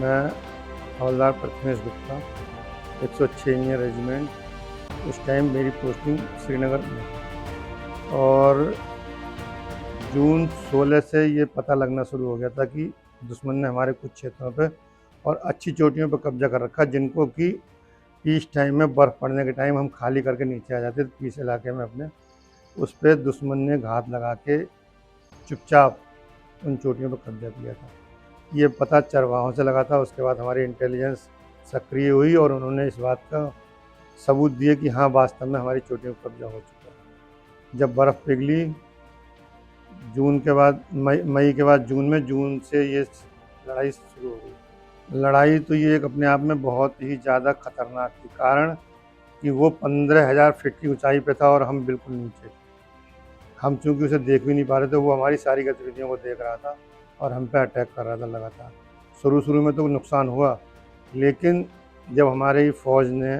मैं हवलदार Prathamesh Gupta 106 engineer regiment. उस time मेरी पोस्टिंग श्रीनगर में, और जून 16 से ये पता लगना शुरू हो गया था कि दुश्मन ने हमारे कुछ क्षेत्रों पे और अच्छी चोटियों पर कब्जा कर रखा, जिनको कि पीस टाइम में बर्फ़ पड़ने के टाइम हम खाली करके नीचे आ जाते थे पीस इलाके में अपने। उस पर दुश्मन ने घात लगा के चुपचाप उन चोटियों पर कब्जा किया था। ये पता चरवाहों से लगा था। उसके बाद हमारी इंटेलिजेंस सक्रिय हुई और उन्होंने इस बात का सबूत दिए कि हाँ, वास्तव में हमारी चोटियों पर कब्जा हो चुका है। जब बर्फ़ पिघली जून के बाद, मई के बाद जून से ये लड़ाई शुरू हो गई। लड़ाई तो ये एक अपने आप में बहुत ही ज़्यादा खतरनाक थी, कारण कि वो 15,000 फीट की ऊंचाई पे था और हम बिल्कुल नीचे थे। हम चूँकि उसे देख भी नहीं पा रहे थे, वो हमारी सारी गतिविधियों को देख रहा था और हम पे अटैक कर रहा था लगातार। शुरू में तो नुकसान हुआ, लेकिन जब हमारी फ़ौज ने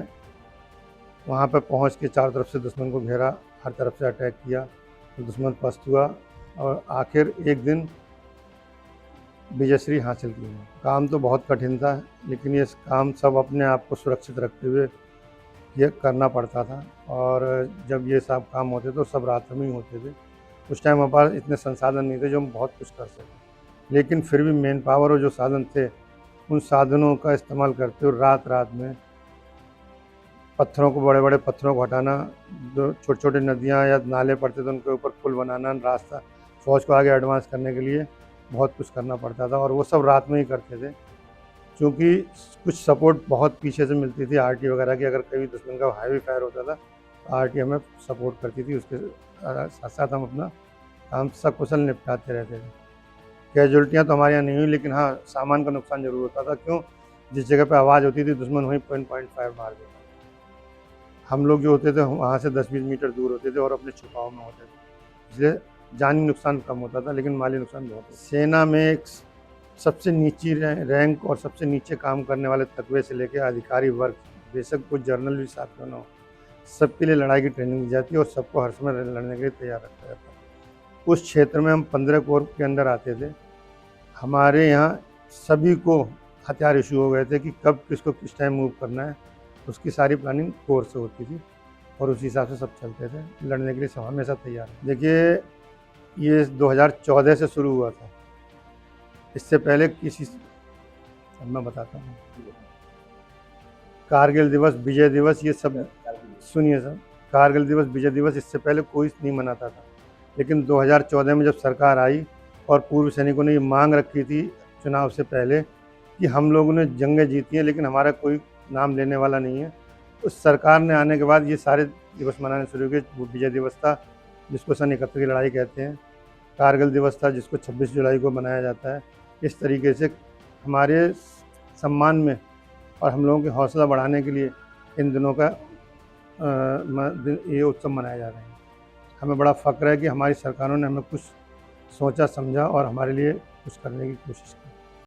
वहाँ पर पहुँच के चारों तरफ से दुश्मन को घेरा, हर तरफ से अटैक किया, तो दुश्मन पस्त हुआ और आखिर एक दिन विजयश्री हासिल की। काम तो बहुत कठिन था, लेकिन ये काम सब अपने आप को सुरक्षित रखते हुए ये करना पड़ता था। और जब ये सब काम होते तो सब रात में ही होते थे। उस टाइम हमारे पास इतने संसाधन नहीं थे जो हम बहुत कुछ कर सकें, लेकिन फिर भी मेन पावर और जो साधन थे, उन साधनों का इस्तेमाल करते हुए रात में पत्थरों को, बड़े बड़े पत्थरों को हटाना, जो छोटे छोटे नदियाँ या नाले पड़ते थे उनके ऊपर पुल बनाना, रास्ता फ़ौज को आगे एडवांस करने के लिए बहुत कुछ करना पड़ता था, और वो सब रात में ही करते थे। क्योंकि कुछ सपोर्ट बहुत पीछे से मिलती थी आरटी वगैरह की। अगर कभी दुश्मन का हैवी फायर होता था तो आरटी हमें सपोर्ट करती थी। उसके साथ साथ हम अपना काम सकुशल निपटाते रहते थे। कैजुअल्टियाँ तो हमारे यहाँ नहीं हुई, लेकिन हाँ, सामान का नुकसान ज़रूर होता था। क्यों? जिस जगह पे आवाज़ होती थी दुश्मन वहीं पॉइंट फायर मार देता। हम लोग जो होते थे वहाँ से 10-20 मीटर दूर होते थे और अपने छुपाव में होते थे, इसलिए जानी नुकसान कम होता था, लेकिन माली नुकसान बहुत होता। सेना में एक सबसे नीची रैंक और सबसे नीचे काम करने वाले तकवे से लेकर अधिकारी वर्ग, बेशक कुछ जर्नल भी साथ क्यों ना हो, सबके लिए लड़ाई की ट्रेनिंग दी जाती है और सबको हर समय लड़ने के लिए तैयार रखा जाता है। उस क्षेत्र में हम 15 कोर के अंदर आते थे। हमारे यहाँ सभी को हथियार इशू हो गए थे कि कब किसको किस टाइम मूव करना है। उसकी सारी प्लानिंग कोर से होती थी और उसी हिसाब से सब चलते थे। लड़ने के लिए सब हमेशा तैयार। देखिए, ये 2014 से शुरू हुआ था। इससे पहले अब मैं बताता हूँ। कारगिल दिवस, विजय दिवस, ये सब सुनिए सर। कारगिल दिवस, विजय दिवस इससे पहले कोई नहीं मनाता था, लेकिन 2014 में जब सरकार आई और पूर्व सैनिकों ने ये मांग रखी थी चुनाव से पहले कि हम लोगों ने जंगें जीती हैं, लेकिन हमारा कोई नाम लेने वाला नहीं है। उस सरकार ने आने के बाद ये सारे दिवस मनाने शुरू किए। वो विजय दिवस था, जिसको सन 71 की लड़ाई कहते हैं। कारगिल दिवस था, जिसको 26 जुलाई को मनाया जाता है। इस तरीके से हमारे सम्मान में और हम लोगों की हौसला बढ़ाने के लिए इन दिनों का ये उत्सव मनाए जा रहे हैं। हमें बड़ा फ़ख्र है कि हमारी सरकारों ने हमें कुछ सोचा समझा और हमारे लिए कुछ करने की कोशिश की।